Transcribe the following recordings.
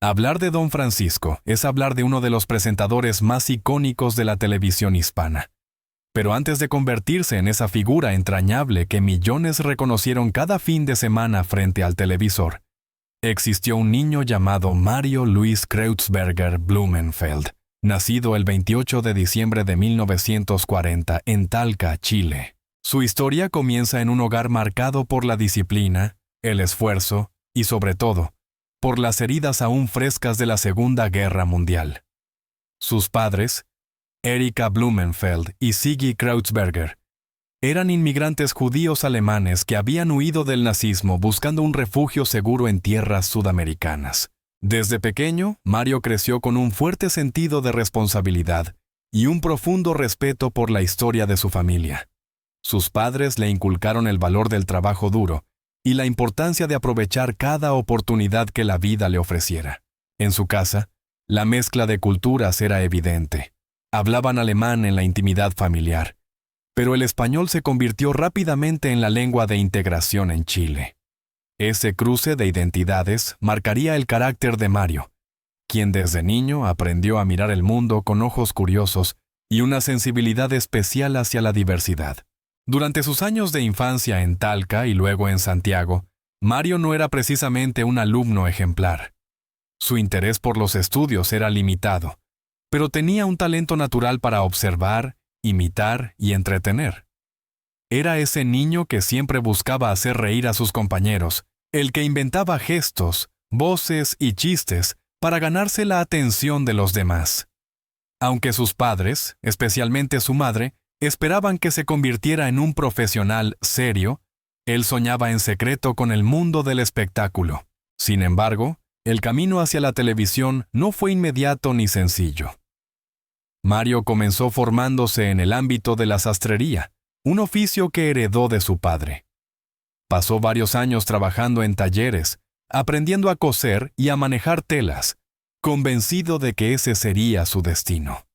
Hablar de Don Francisco es hablar de uno de los presentadores más icónicos de la televisión hispana. Pero antes de convertirse en esa figura entrañable que millones reconocieron cada fin de semana frente al televisor, existió un niño llamado Mario Luis Kreutzberger Blumenfeld, nacido el 28 de diciembre de 1940 en Talca, Chile. Su historia comienza en un hogar marcado por la disciplina, el esfuerzo y, sobre todo, por las heridas aún frescas de la Segunda Guerra Mundial. Sus padres, Erika Blumenfeld y Siggi Kreutzberger, eran inmigrantes judíos alemanes que habían huido del nazismo buscando un refugio seguro en tierras sudamericanas. Desde pequeño, Mario creció con un fuerte sentido de responsabilidad y un profundo respeto por la historia de su familia. Sus padres le inculcaron el valor del trabajo duro y la importancia de aprovechar cada oportunidad que la vida le ofreciera. En su casa, la mezcla de culturas era evidente. Hablaban alemán en la intimidad familiar, pero el español se convirtió rápidamente en la lengua de integración en Chile. Ese cruce de identidades marcaría el carácter de Mario, quien desde niño aprendió a mirar el mundo con ojos curiosos y una sensibilidad especial hacia la diversidad. Durante sus años de infancia en Talca y luego en Santiago, Mario no era precisamente un alumno ejemplar. Su interés por los estudios era limitado, pero tenía un talento natural para observar, imitar y entretener. Era ese niño que siempre buscaba hacer reír a sus compañeros, el que inventaba gestos, voces y chistes para ganarse la atención de los demás. Aunque sus padres, especialmente su madre, esperaban que se convirtiera en un profesional serio, él soñaba en secreto con el mundo del espectáculo. Sin embargo, el camino hacia la televisión no fue inmediato ni sencillo. Mario comenzó formándose en el ámbito de la sastrería, un oficio que heredó de su padre. Pasó varios años trabajando en talleres, aprendiendo a coser y a manejar telas, convencido de que ese sería su destino.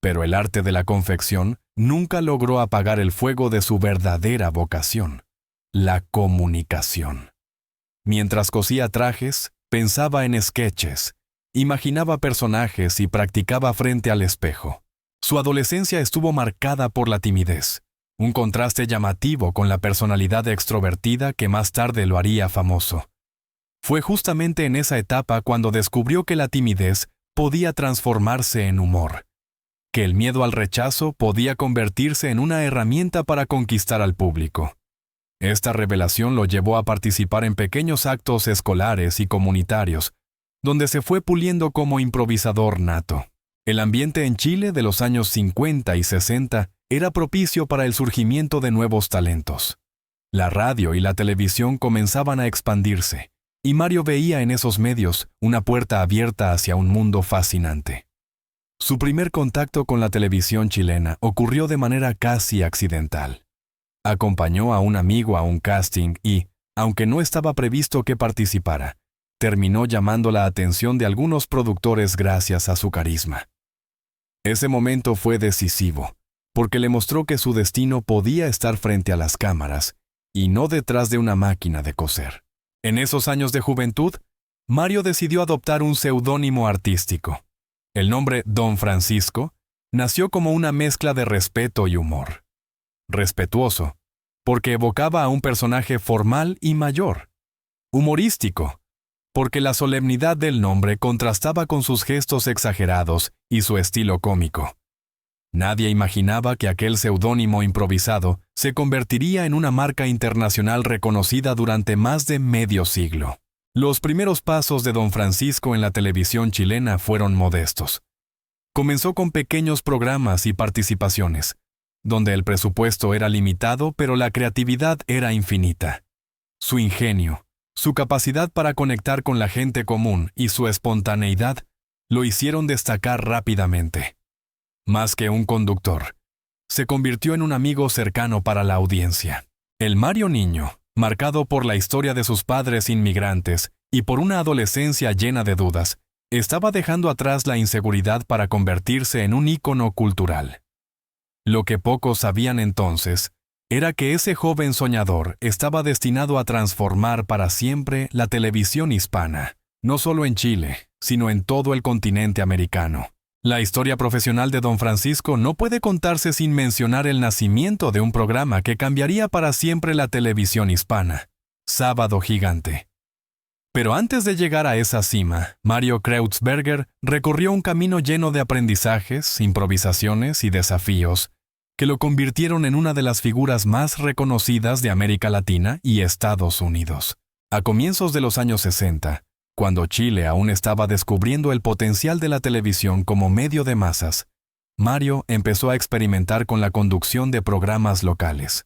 Pero el arte de la confección nunca logró apagar el fuego de su verdadera vocación, la comunicación. Mientras cosía trajes, pensaba en sketches, imaginaba personajes y practicaba frente al espejo. Su adolescencia estuvo marcada por la timidez, un contraste llamativo con la personalidad extrovertida que más tarde lo haría famoso. Fue justamente en esa etapa cuando descubrió que la timidez podía transformarse en humor, que el miedo al rechazo podía convertirse en una herramienta para conquistar al público. Esta revelación lo llevó a participar en pequeños actos escolares y comunitarios, donde se fue puliendo como improvisador nato. El ambiente en Chile de los años 50 y 60 era propicio para el surgimiento de nuevos talentos. La radio y la televisión comenzaban a expandirse, y Mario veía en esos medios una puerta abierta hacia un mundo fascinante. Su primer contacto con la televisión chilena ocurrió de manera casi accidental. Acompañó a un amigo a un casting y, aunque no estaba previsto que participara, terminó llamando la atención de algunos productores gracias a su carisma. Ese momento fue decisivo, porque le mostró que su destino podía estar frente a las cámaras y no detrás de una máquina de coser. En esos años de juventud, Mario decidió adoptar un seudónimo artístico. El nombre Don Francisco nació como una mezcla de respeto y humor. Respetuoso, porque evocaba a un personaje formal y mayor. Humorístico, porque la solemnidad del nombre contrastaba con sus gestos exagerados y su estilo cómico. Nadie imaginaba que aquel seudónimo improvisado se convertiría en una marca internacional reconocida durante más de medio siglo. Los primeros pasos de Don Francisco en la televisión chilena fueron modestos. Comenzó con pequeños programas y participaciones, donde el presupuesto era limitado pero la creatividad era infinita. Su ingenio, su capacidad para conectar con la gente común y su espontaneidad lo hicieron destacar rápidamente. Más que un conductor, se convirtió en un amigo cercano para la audiencia. El Mario niño, marcado por la historia de sus padres inmigrantes y por una adolescencia llena de dudas, estaba dejando atrás la inseguridad para convertirse en un ícono cultural. Lo que pocos sabían entonces era que ese joven soñador estaba destinado a transformar para siempre la televisión hispana, no solo en Chile, sino en todo el continente americano. La historia profesional de Don Francisco no puede contarse sin mencionar el nacimiento de un programa que cambiaría para siempre la televisión hispana, Sábado Gigante. Pero antes de llegar a esa cima, Mario Kreutzberger recorrió un camino lleno de aprendizajes, improvisaciones y desafíos que lo convirtieron en una de las figuras más reconocidas de América Latina y Estados Unidos. A comienzos de los años 60, cuando Chile aún estaba descubriendo el potencial de la televisión como medio de masas, Mario empezó a experimentar con la conducción de programas locales.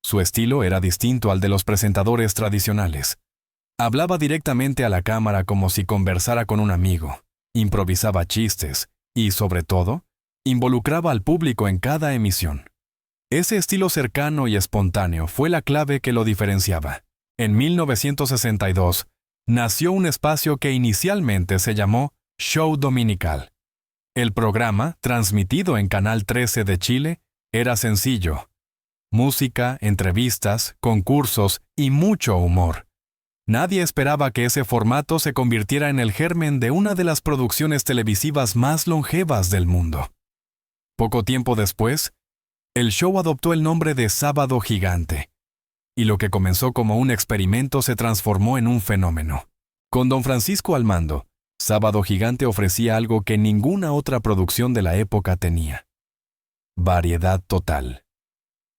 Su estilo era distinto al de los presentadores tradicionales. Hablaba directamente a la cámara como si conversara con un amigo, improvisaba chistes y, sobre todo, involucraba al público en cada emisión. Ese estilo cercano y espontáneo fue la clave que lo diferenciaba. En 1962, nació un espacio que inicialmente se llamó Show Dominical. El programa, transmitido en Canal 13 de Chile, era sencillo. Música, entrevistas, concursos y mucho humor. Nadie esperaba que ese formato se convirtiera en el germen de una de las producciones televisivas más longevas del mundo. Poco tiempo después, el show adoptó el nombre de Sábado Gigante, y lo que comenzó como un experimento se transformó en un fenómeno. Con Don Francisco al mando, Sábado Gigante ofrecía algo que ninguna otra producción de la época tenía: variedad total.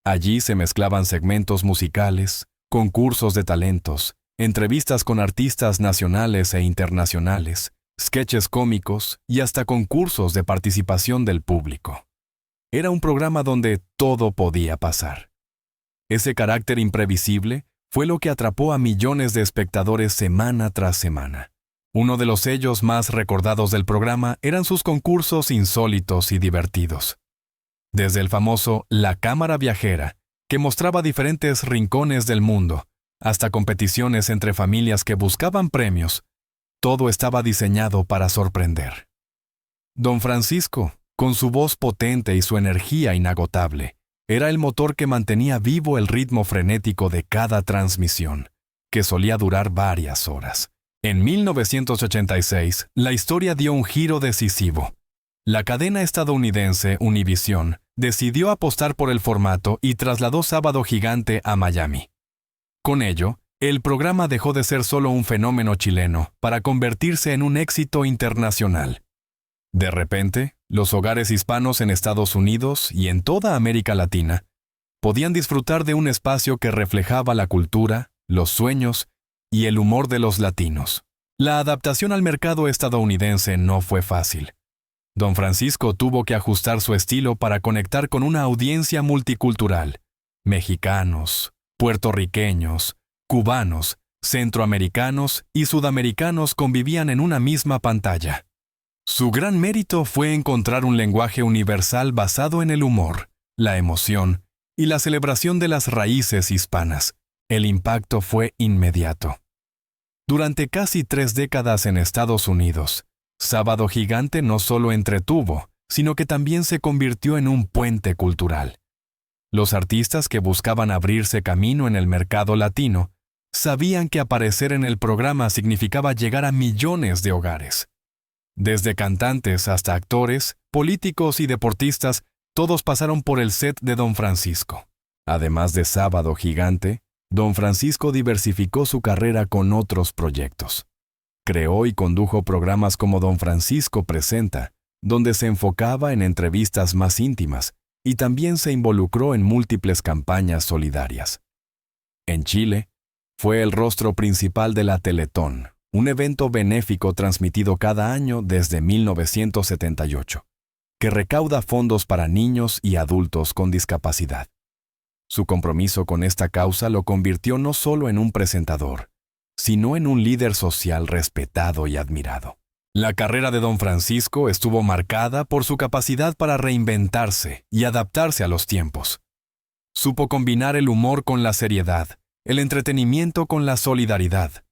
Allí se mezclaban segmentos musicales, concursos de talentos, entrevistas con artistas nacionales e internacionales, sketches cómicos y hasta concursos de participación del público. Era un programa donde todo podía pasar. Ese carácter imprevisible fue lo que atrapó a millones de espectadores semana tras semana. Uno de los sellos más recordados del programa eran sus concursos insólitos y divertidos. Desde el famoso La Cámara Viajera, que mostraba diferentes rincones del mundo, hasta competiciones entre familias que buscaban premios, todo estaba diseñado para sorprender. Don Francisco, con su voz potente y su energía inagotable, era el motor que mantenía vivo el ritmo frenético de cada transmisión, que solía durar varias horas. En 1986, la historia dio un giro decisivo. La cadena estadounidense Univision decidió apostar por el formato y trasladó Sábado Gigante a Miami. Con ello, el programa dejó de ser solo un fenómeno chileno para convertirse en un éxito internacional. De repente, los hogares hispanos en Estados Unidos y en toda América Latina podían disfrutar de un espacio que reflejaba la cultura, los sueños y el humor de los latinos. La adaptación al mercado estadounidense no fue fácil. Don Francisco tuvo que ajustar su estilo para conectar con una audiencia multicultural: mexicanos, puertorriqueños, cubanos, centroamericanos y sudamericanos convivían en una misma pantalla. Su gran mérito fue encontrar un lenguaje universal basado en el humor, la emoción y la celebración de las raíces hispanas. El impacto fue inmediato. Durante casi 3 décadas en Estados Unidos, Sábado Gigante no solo entretuvo, sino que también se convirtió en un puente cultural. Los artistas que buscaban abrirse camino en el mercado latino sabían que aparecer en el programa significaba llegar a millones de hogares. Desde cantantes hasta actores, políticos y deportistas, todos pasaron por el set de Don Francisco. Además de Sábado Gigante, Don Francisco diversificó su carrera con otros proyectos. Creó y condujo programas como Don Francisco Presenta, donde se enfocaba en entrevistas más íntimas, y también se involucró en múltiples campañas solidarias. En Chile, fue el rostro principal de la Teletón, un evento benéfico transmitido cada año desde 1978, que recauda fondos para niños y adultos con discapacidad. Su compromiso con esta causa lo convirtió no solo en un presentador, sino en un líder social respetado y admirado. La carrera de Don Francisco estuvo marcada por su capacidad para reinventarse y adaptarse a los tiempos. Supo combinar el humor con la seriedad, el entretenimiento con la solidaridad.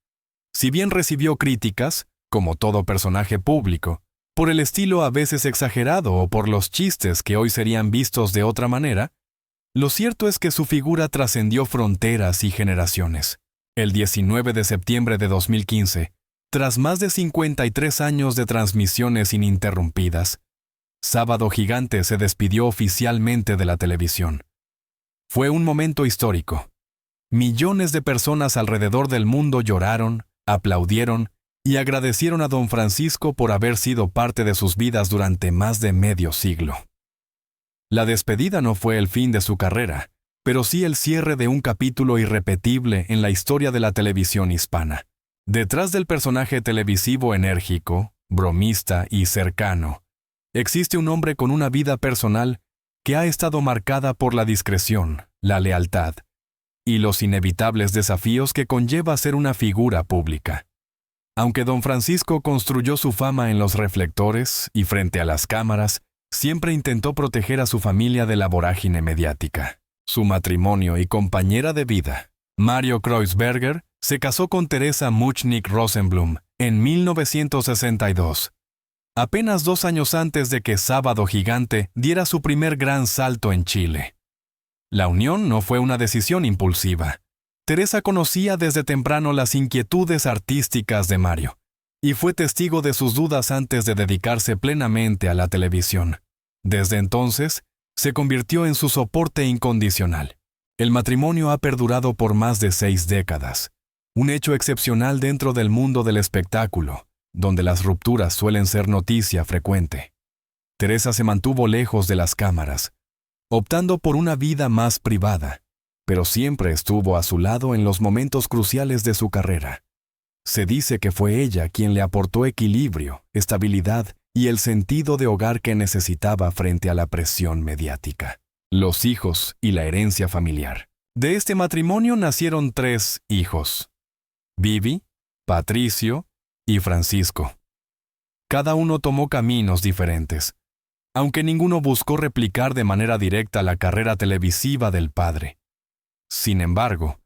Si bien recibió críticas, como todo personaje público, por el estilo a veces exagerado o por los chistes que hoy serían vistos de otra manera, lo cierto es que su figura trascendió fronteras y generaciones. El 19 de septiembre de 2015, Tras más de 53 años de transmisiones ininterrumpidas, Sábado Gigante se despidió oficialmente de la televisión. Fue un momento histórico. Millones de personas alrededor del mundo lloraron, aplaudieron y agradecieron a don Francisco por haber sido parte de sus vidas durante más de medio siglo. La despedida no fue el fin de su carrera, pero sí el cierre de un capítulo irrepetible en la historia de la televisión hispana. Detrás del personaje televisivo enérgico, bromista y cercano, existe un hombre con una vida personal que ha estado marcada por la discreción, la lealtad y los inevitables desafíos que conlleva ser una figura pública. Aunque don Francisco construyó su fama en los reflectores y frente a las cámaras, siempre intentó proteger a su familia de la vorágine mediática. Su matrimonio y compañera de vida, Mario Kreuzberger, se casó con Teresa Muchnick Rosenblum en 1962, apenas 2 años antes de que Sábado Gigante diera su primer gran salto en Chile. La unión no fue una decisión impulsiva. Teresa conocía desde temprano las inquietudes artísticas de Mario y fue testigo de sus dudas antes de dedicarse plenamente a la televisión. Desde entonces, se convirtió en su soporte incondicional. El matrimonio ha perdurado por más de 6 décadas, un hecho excepcional dentro del mundo del espectáculo, donde las rupturas suelen ser noticia frecuente. Teresa se mantuvo lejos de las cámaras, optando por una vida más privada, pero siempre estuvo a su lado en los momentos cruciales de su carrera. Se dice que fue ella quien le aportó equilibrio, estabilidad y el sentido de hogar que necesitaba frente a la presión mediática. Los hijos y la herencia familiar. De este matrimonio nacieron 3 hijos: Vivi, Patricio y Francisco. Cada uno tomó caminos diferentes, aunque ninguno buscó replicar de manera directa la carrera televisiva del padre. Sin embargo,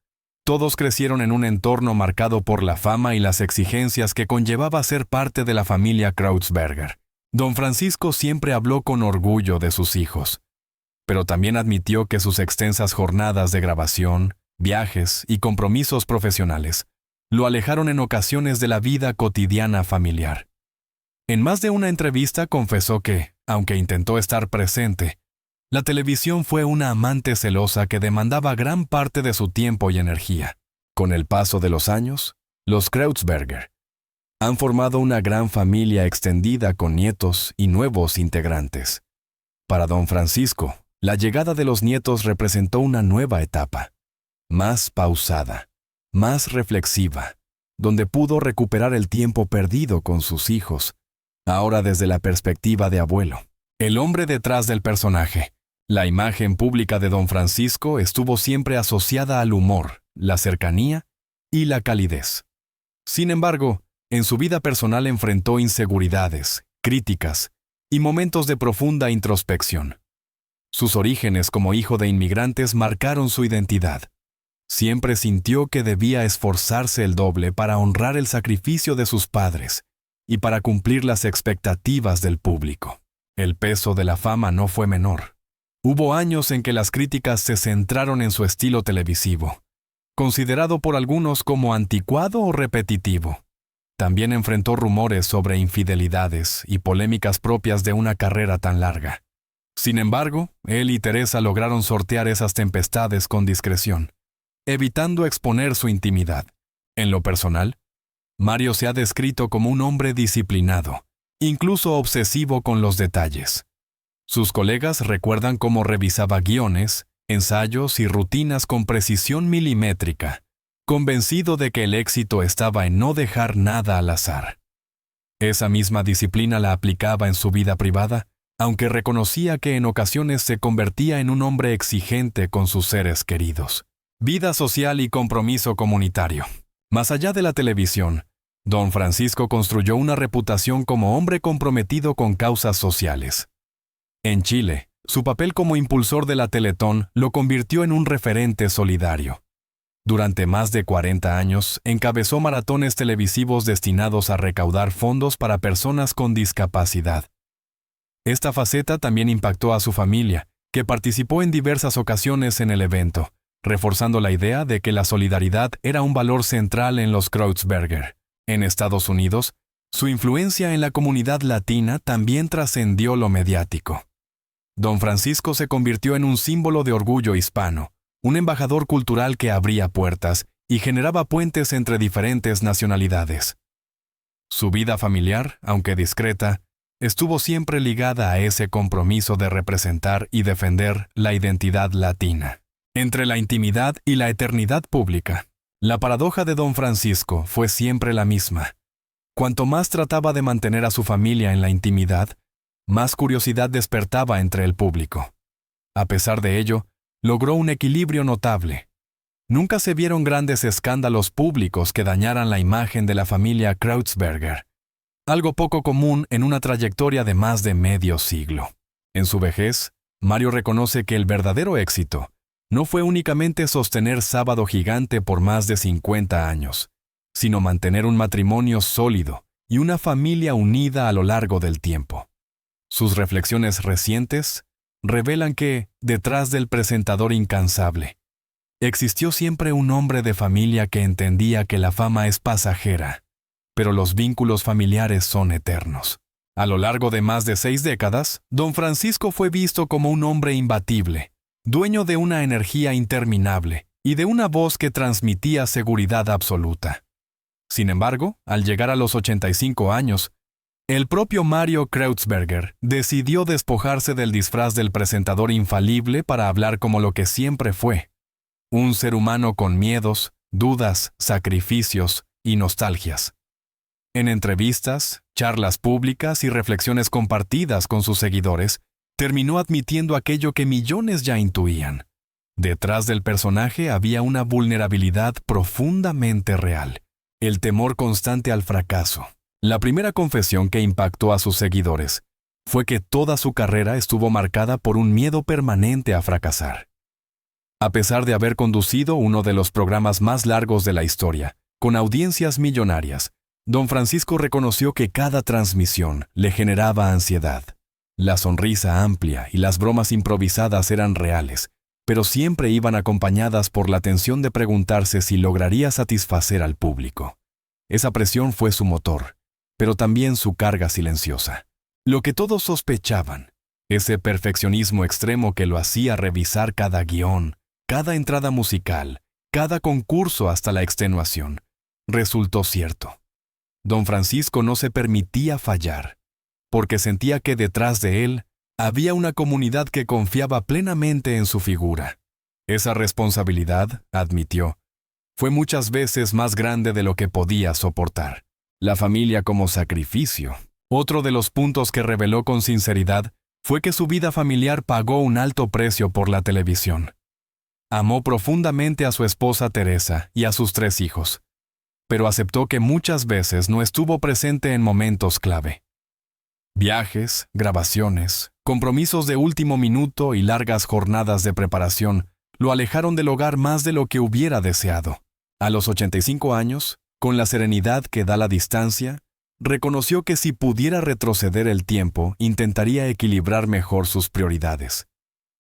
todos crecieron en un entorno marcado por la fama y las exigencias que conllevaba ser parte de la familia Kreuzberger. Don Francisco siempre habló con orgullo de sus hijos, pero también admitió que sus extensas jornadas de grabación, viajes y compromisos profesionales lo alejaron en ocasiones de la vida cotidiana familiar. En más de una entrevista confesó que, aunque intentó estar presente, la televisión fue una amante celosa que demandaba gran parte de su tiempo y energía. Con el paso de los años, los Kreuzberger han formado una gran familia extendida con nietos y nuevos integrantes. Para don Francisco, la llegada de los nietos representó una nueva etapa, más pausada, más reflexiva, donde pudo recuperar el tiempo perdido con sus hijos, ahora desde la perspectiva de abuelo. El hombre detrás del personaje. La imagen pública de don Francisco estuvo siempre asociada al humor, la cercanía y la calidez. Sin embargo, en su vida personal enfrentó inseguridades, críticas y momentos de profunda introspección. Sus orígenes como hijo de inmigrantes marcaron su identidad. Siempre sintió que debía esforzarse el doble para honrar el sacrificio de sus padres y para cumplir las expectativas del público. El peso de la fama no fue menor. Hubo años en que las críticas se centraron en su estilo televisivo, considerado por algunos como anticuado o repetitivo. También enfrentó rumores sobre infidelidades y polémicas propias de una carrera tan larga. Sin embargo, él y Teresa lograron sortear esas tempestades con discreción, evitando exponer su intimidad. En lo personal, Mario se ha descrito como un hombre disciplinado, incluso obsesivo con los detalles. Sus colegas recuerdan cómo revisaba guiones, ensayos y rutinas con precisión milimétrica, convencido de que el éxito estaba en no dejar nada al azar. Esa misma disciplina la aplicaba en su vida privada, aunque reconocía que en ocasiones se convertía en un hombre exigente con sus seres queridos. Vida social y compromiso comunitario. Más allá de la televisión, don Francisco construyó una reputación como hombre comprometido con causas sociales. En Chile, su papel como impulsor de la Teletón lo convirtió en un referente solidario. Durante más de 40 años, encabezó maratones televisivos destinados a recaudar fondos para personas con discapacidad. Esta faceta también impactó a su familia, que participó en diversas ocasiones en el evento, reforzando la idea de que la solidaridad era un valor central en los Kreuzberger. En Estados Unidos, su influencia en la comunidad latina también trascendió lo mediático. Don Francisco se convirtió en un símbolo de orgullo hispano, un embajador cultural que abría puertas y generaba puentes entre diferentes nacionalidades. Su vida familiar, aunque discreta, estuvo siempre ligada a ese compromiso de representar y defender la identidad latina. Entre la intimidad y la eternidad pública, la paradoja de Don Francisco fue siempre la misma. Cuanto más trataba de mantener a su familia en la intimidad, más curiosidad despertaba entre el público. A pesar de ello, logró un equilibrio notable. Nunca se vieron grandes escándalos públicos que dañaran la imagen de la familia Kreutzberger, algo poco común en una trayectoria de más de medio siglo. En su vejez, Mario reconoce que el verdadero éxito no fue únicamente sostener Sábado Gigante por más de 50 años, sino mantener un matrimonio sólido y una familia unida a lo largo del tiempo. Sus reflexiones recientes revelan que, detrás del presentador incansable, existió siempre un hombre de familia que entendía que la fama es pasajera, pero los vínculos familiares son eternos. A lo largo de más de 6 décadas, Don Francisco fue visto como un hombre imbatible, dueño de una energía interminable y de una voz que transmitía seguridad absoluta. Sin embargo, al llegar a los 85 años, el propio Mario Kreutzberger decidió despojarse del disfraz del presentador infalible para hablar como lo que siempre fue, un ser humano con miedos, dudas, sacrificios y nostalgias. En entrevistas, charlas públicas y reflexiones compartidas con sus seguidores, terminó admitiendo aquello que millones ya intuían. Detrás del personaje había una vulnerabilidad profundamente real, el temor constante al fracaso. La primera confesión que impactó a sus seguidores fue que toda su carrera estuvo marcada por un miedo permanente a fracasar. A pesar de haber conducido uno de los programas más largos de la historia, con audiencias millonarias, Don Francisco reconoció que cada transmisión le generaba ansiedad. La sonrisa amplia y las bromas improvisadas eran reales, pero siempre iban acompañadas por la tensión de preguntarse si lograría satisfacer al público. Esa presión fue su motor, pero también su carga silenciosa. Lo que todos sospechaban, ese perfeccionismo extremo que lo hacía revisar cada guión, cada entrada musical, cada concurso hasta la extenuación, resultó cierto. Don Francisco no se permitía fallar, porque sentía que detrás de él había una comunidad que confiaba plenamente en su figura. Esa responsabilidad, admitió, fue muchas veces más grande de lo que podía soportar. La familia como sacrificio. Otro de los puntos que reveló con sinceridad fue que su vida familiar pagó un alto precio por la televisión. Amó profundamente a su esposa Teresa y a sus 3 hijos, pero aceptó que muchas veces no estuvo presente en momentos clave. Viajes, grabaciones, compromisos de último minuto y largas jornadas de preparación lo alejaron del hogar más de lo que hubiera deseado. A los 85 años, con la serenidad que da la distancia, reconoció que si pudiera retroceder el tiempo, intentaría equilibrar mejor sus prioridades.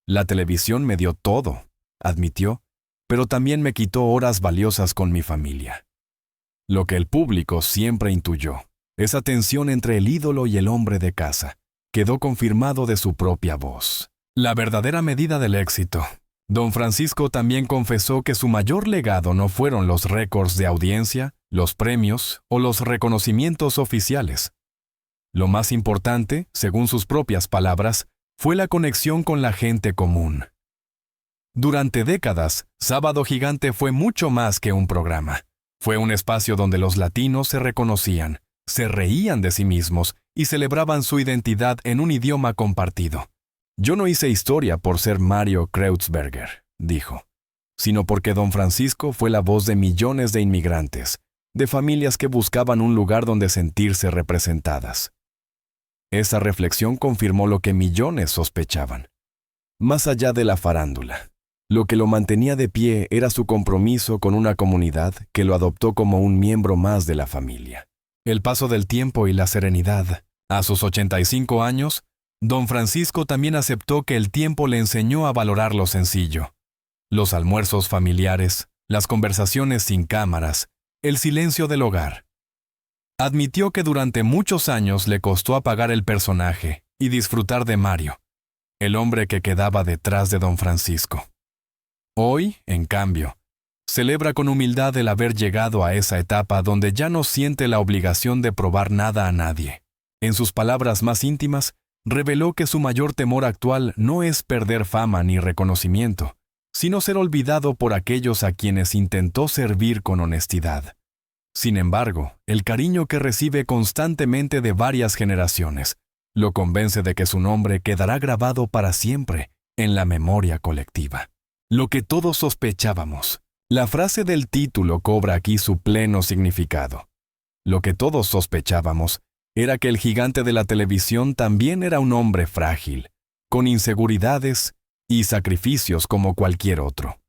La televisión me dio todo, admitió, pero también me quitó horas valiosas con mi familia. Lo que el público siempre intuyó, esa tensión entre el ídolo y el hombre de casa, quedó confirmado de su propia voz. La verdadera medida del éxito. Don Francisco también confesó que su mayor legado no fueron los récords de audiencia, los premios o los reconocimientos oficiales. Lo más importante, según sus propias palabras, fue la conexión con la gente común. Durante décadas, Sábado Gigante fue mucho más que un programa. Fue un espacio donde los latinos se reconocían, se reían de sí mismos y celebraban su identidad en un idioma compartido. Yo no hice historia por ser Mario Kreutzberger, dijo, sino porque Don Francisco fue la voz de millones de inmigrantes, de familias que buscaban un lugar donde sentirse representadas. Esa reflexión confirmó lo que millones sospechaban. Más allá de la farándula, lo que lo mantenía de pie era su compromiso con una comunidad que lo adoptó como un miembro más de la familia. El paso del tiempo y la serenidad. A sus 85 años, Don Francisco también aceptó que el tiempo le enseñó a valorar lo sencillo. Los almuerzos familiares, las conversaciones sin cámaras, el silencio del hogar. Admitió que durante muchos años le costó apagar el personaje y disfrutar de Mario, el hombre que quedaba detrás de don Francisco. Hoy, en cambio, celebra con humildad el haber llegado a esa etapa donde ya no siente la obligación de probar nada a nadie. En sus palabras más íntimas, reveló que su mayor temor actual no es perder fama ni reconocimiento, sino ser olvidado por aquellos a quienes intentó servir con honestidad. Sin embargo, el cariño que recibe constantemente de varias generaciones lo convence de que su nombre quedará grabado para siempre en la memoria colectiva. Lo que todos sospechábamos. La frase del título cobra aquí su pleno significado. Lo que todos sospechábamos era que el gigante de la televisión también era un hombre frágil, con inseguridades y sacrificios como cualquier otro.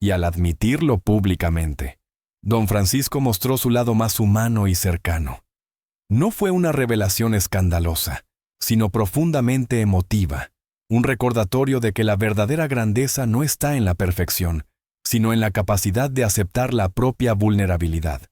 Y al admitirlo públicamente, don Francisco mostró su lado más humano y cercano. No fue una revelación escandalosa, sino profundamente emotiva, un recordatorio de que la verdadera grandeza no está en la perfección, sino en la capacidad de aceptar la propia vulnerabilidad.